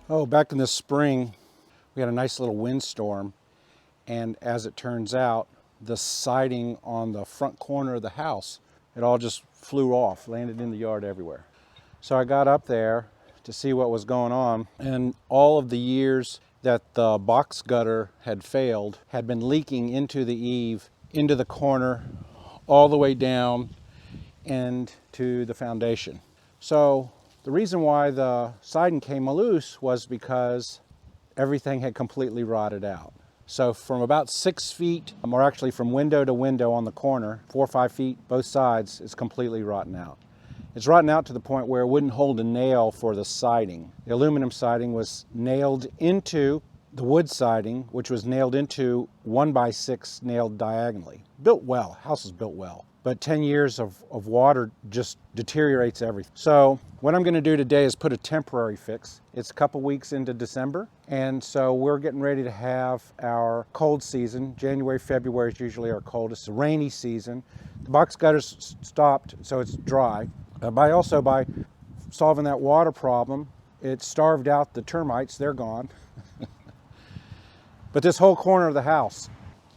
Oh, back in the spring, we had a nice little windstorm, and as it turns out, the siding on the front corner of the house, it all just flew off, landed in the yard everywhere. So I got up there to see what was going on, and all of the years that the box gutter had failed had been leaking into the eave, into the corner, all the way down, and to the foundation. So the reason why the siding came loose was because everything had completely rotted out. So from about 6 feet, or actually from window to window on the corner, 4 or 5 feet, both sides, is completely rotten out. It's rotten out to the point where it wouldn't hold a nail for the siding. The aluminum siding was nailed into the wood siding, which was nailed into 1x6 nailed diagonally. Built well, house is built well. But 10 years of water just deteriorates everything. So what I'm gonna do today is put a temporary fix. It's a couple weeks into December, and so we're getting ready to have our cold season. January, February is usually our coldest. It's a rainy season. The box gutters stopped, so it's dry. By solving that water problem, it starved out the termites, they're gone. But this whole corner of the house,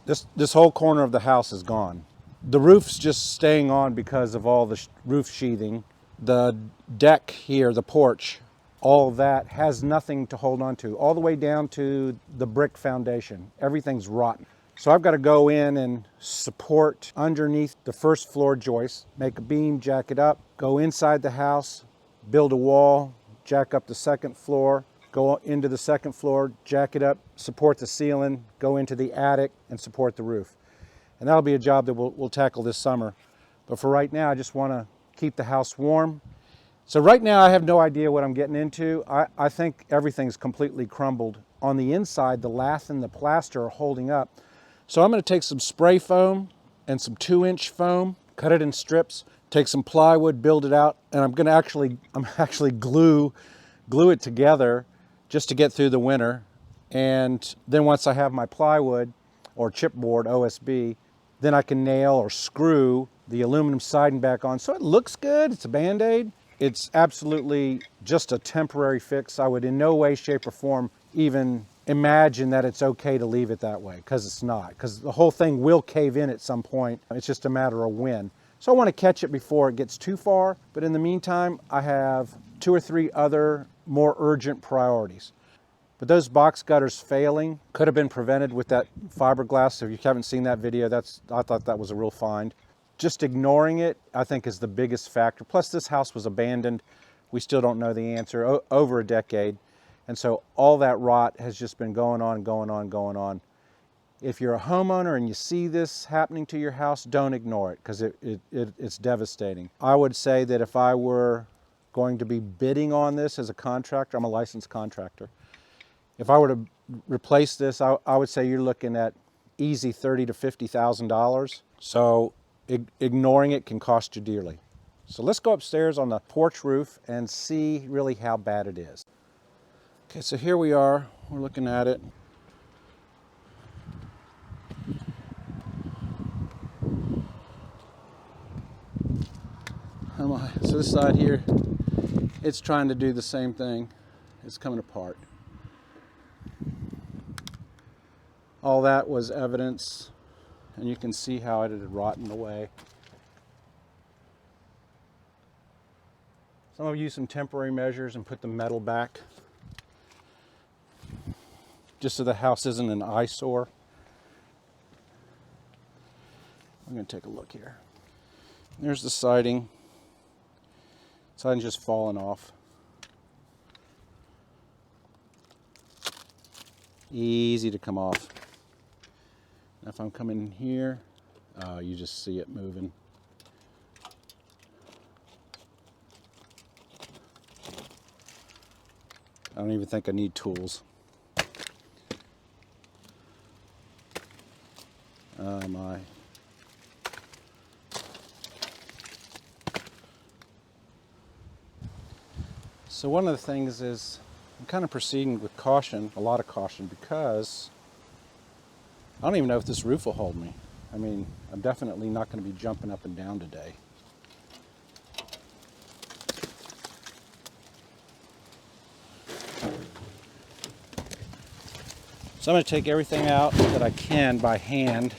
this whole corner of the house is gone. The roof's just staying on because of all the roof sheathing. The deck here, the porch, all of that has nothing to hold on to, all the way down to the brick foundation. Everything's rotten. So I've got to go in and support underneath the first floor joist, make a beam, jack it up, go inside the house, build a wall, jack up the second floor, go into the second floor, jack it up, support the ceiling, go into the attic and support the roof. And that'll be a job that we'll tackle this summer. But for right now, I just want to keep the house warm. So right now, I have no idea what I'm getting into. I think everything's completely crumbled. On the inside, the lath and the plaster are holding up. So I'm going to take some spray foam and some 2-inch foam, cut it in strips, take some plywood, build it out, and I'm actually glue it together just to get through the winter. And then once I have my plywood or chipboard, OSB, then I can nail or screw the aluminum siding back on. So it looks good, it's a Band-Aid. It's absolutely just a temporary fix. I would in no way, shape, or form even imagine that it's okay to leave it that way, because it's not. Because the whole thing will cave in at some point. It's just a matter of when. So I want to catch it before it gets too far. But in the meantime, I have 2 or 3 other more urgent priorities. But those box gutters failing could have been prevented with that fiberglass. If you haven't seen that video, I thought that was a real find. Just ignoring it, I think, is the biggest factor. Plus, this house was abandoned. We still don't know the answer, over a decade. And so all that rot has just been going on, going on, going on. If you're a homeowner and you see this happening to your house, don't ignore it, because it's devastating. I would say that if I were going to be bidding on this as a contractor, I'm a licensed contractor. If I were to replace this, I would say you're looking at easy $30,000 to $50,000. So ignoring it can cost you dearly. So let's go upstairs on the porch roof and see really how bad it is. Okay, so here we are. We're looking at it. So this side here, it's trying to do the same thing. It's coming apart. All that was evidence, and you can see how it had rotten away. Some of you used some temporary measures and put the metal back, just so the house isn't an eyesore. I'm going to take a look here. There's the siding. Siding's just falling off. Easy to come off. If I'm coming here, you just see it moving. I don't even think I need tools. Oh my. So one of the things is I'm kind of proceeding with caution, a lot of caution, because I don't even know if this roof will hold me. I mean, I'm definitely not going to be jumping up and down today. So I'm going to take everything out that I can by hand.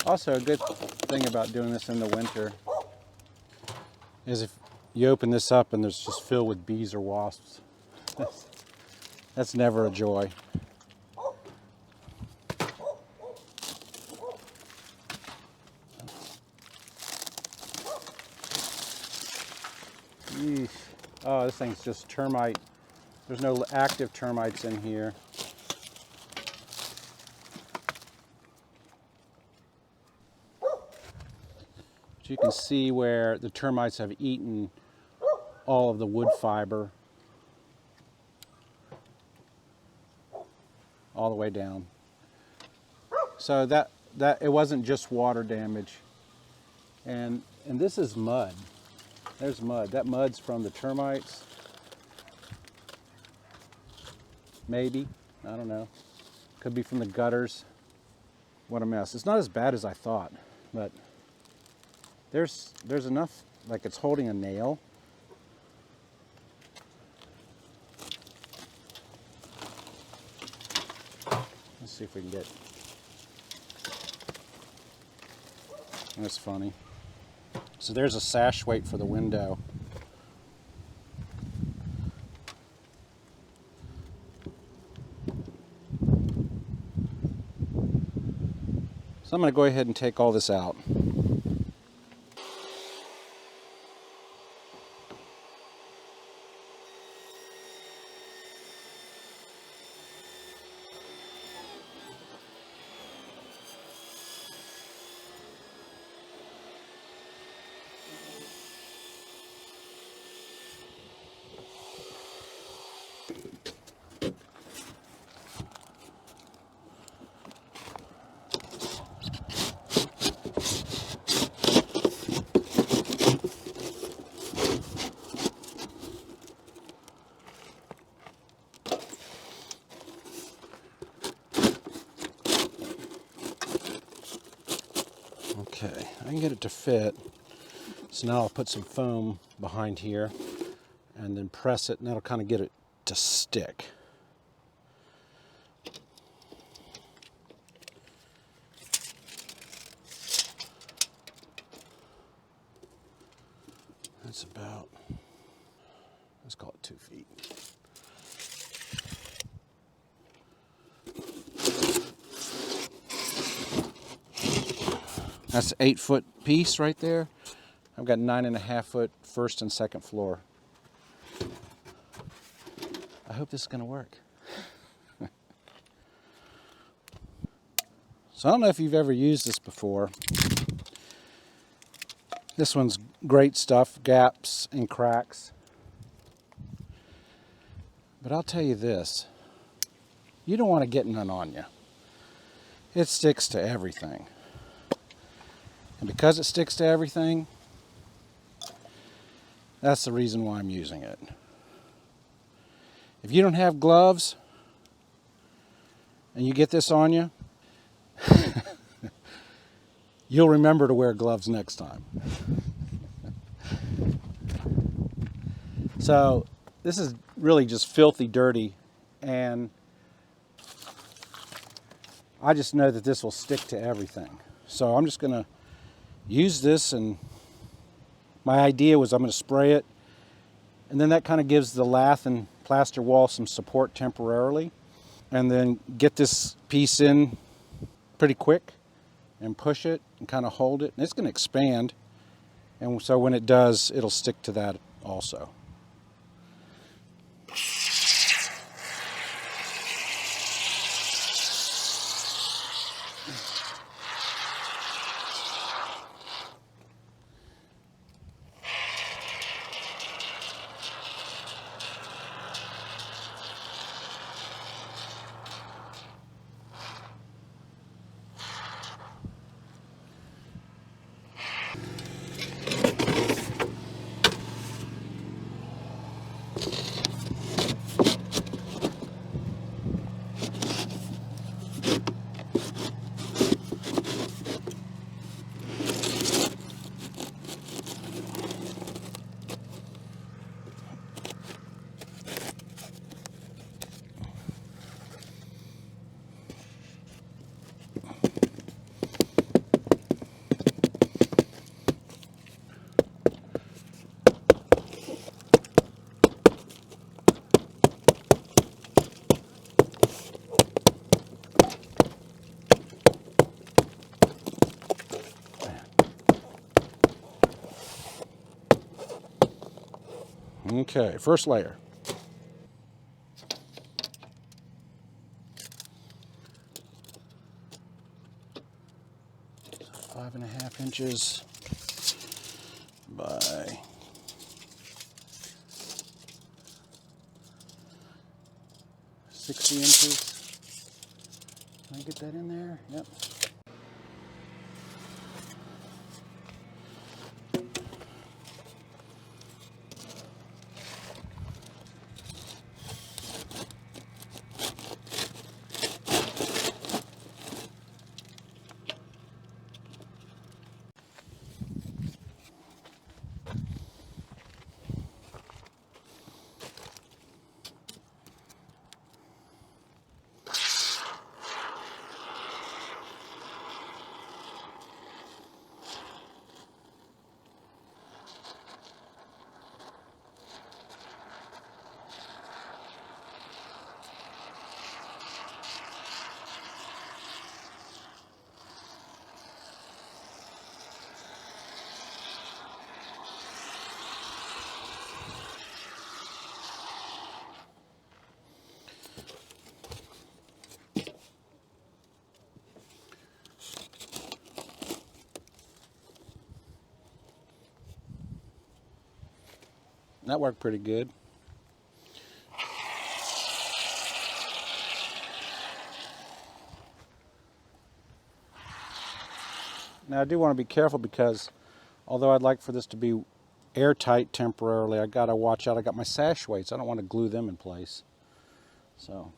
Also, a good thing about doing this in the winter is if you open this up and there's just filled with bees or wasps, that's never a joy. Yeesh. Oh, this thing's just termite. There's no active termites in here. But you can see where the termites have eaten all of the wood fiber all the way down. So that it wasn't just water damage. And this is mud. There's mud. That mud's from the termites. Maybe. I don't know. Could be from the gutters. What a mess. It's not as bad as I thought, but there's enough, like it's holding a nail. Let's see if we can get. That's funny. So there's a sash weight for the window. So I'm going to go ahead and take all this out. Okay, I can get it to fit. So now I'll put some foam behind here and then press it, and that'll kind of get it to stick. That's about, let's call it 2 feet. That's an 8-foot piece right there. I've got 9.5 foot first and second floor. I hope this is going to work. So I don't know if you've ever used this before. This one's great stuff, gaps and cracks. But I'll tell you this, you don't want to get none on you. It sticks to everything. And because it sticks to everything, that's the reason why I'm using it. If you don't have gloves and you get this on you, you'll remember to wear gloves next time. So this is really just filthy dirty, and I just know that this will stick to everything. So I'm just going to use this, and my idea was I'm going to spray it, and then that kind of gives the lath and plaster wall some support temporarily, and then get this piece in pretty quick and push it and kind of hold it, and it's going to expand, and so when it does, it'll stick to that also. Okay, first layer. So 5.5 inches by 60 inches. Can I get that in there? Yep. That worked pretty good. Now I do want to be careful because although I'd like for this to be airtight temporarily, I got to watch out. I got my sash weights. I don't want to glue them in place. So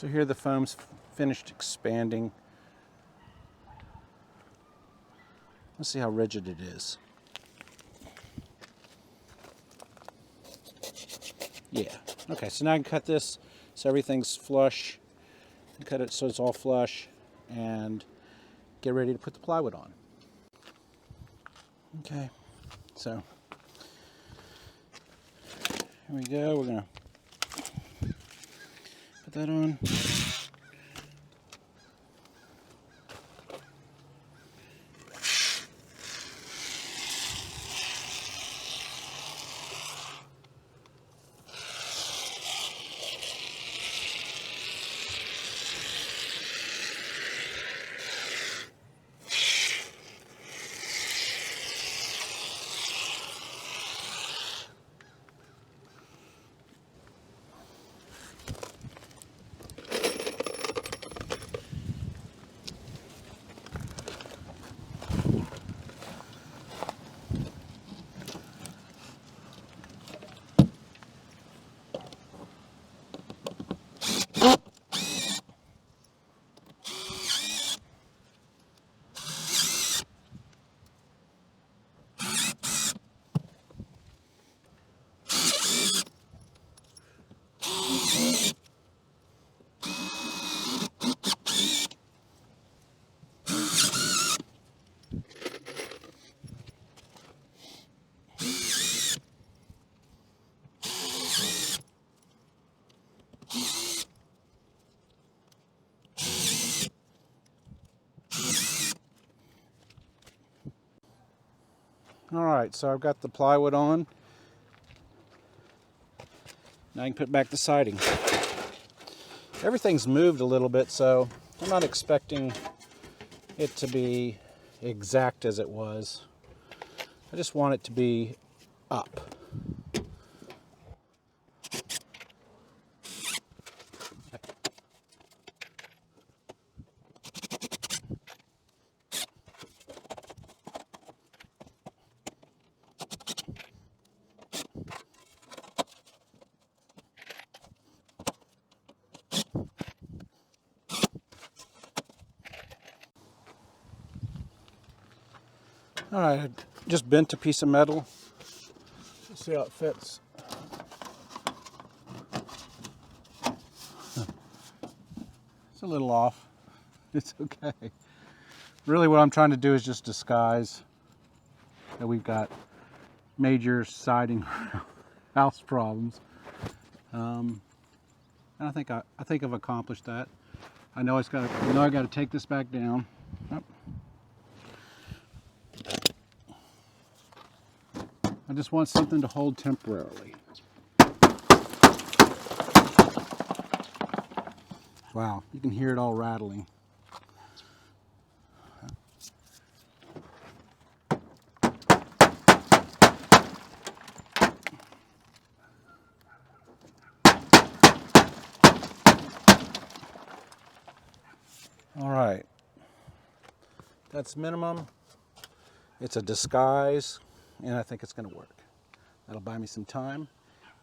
So here the foam's finished expanding. Let's see how rigid it is. Yeah. Okay, so now I can cut this so everything's flush. Cut it so it's all flush and get ready to put the plywood on. Okay, so here we go. We're gonna put that on. All right, so I've got the plywood on. Now I can put back the siding. Everything's moved a little bit, so I'm not expecting it to be exact as it was. I just want it to be up. All right, I just bent a piece of metal. Let's see how it fits. It's a little off. It's okay. Really what I'm trying to do is just disguise that we've got major siding house problems. And I think I've accomplished that. I know I got to take this back down. Oh. I just want something to hold temporarily. Wow, you can hear it all rattling. All right, that's minimum. It's a disguise, and I think it's going to work. That'll buy me some time.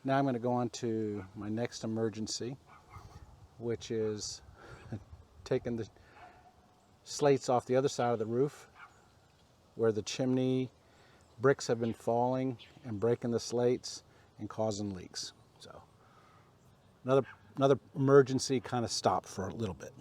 Now I'm going to go on to my next emergency, which is taking the slates off the other side of the roof where the chimney bricks have been falling and breaking the slates and causing leaks. So another emergency kind of stop for a little bit.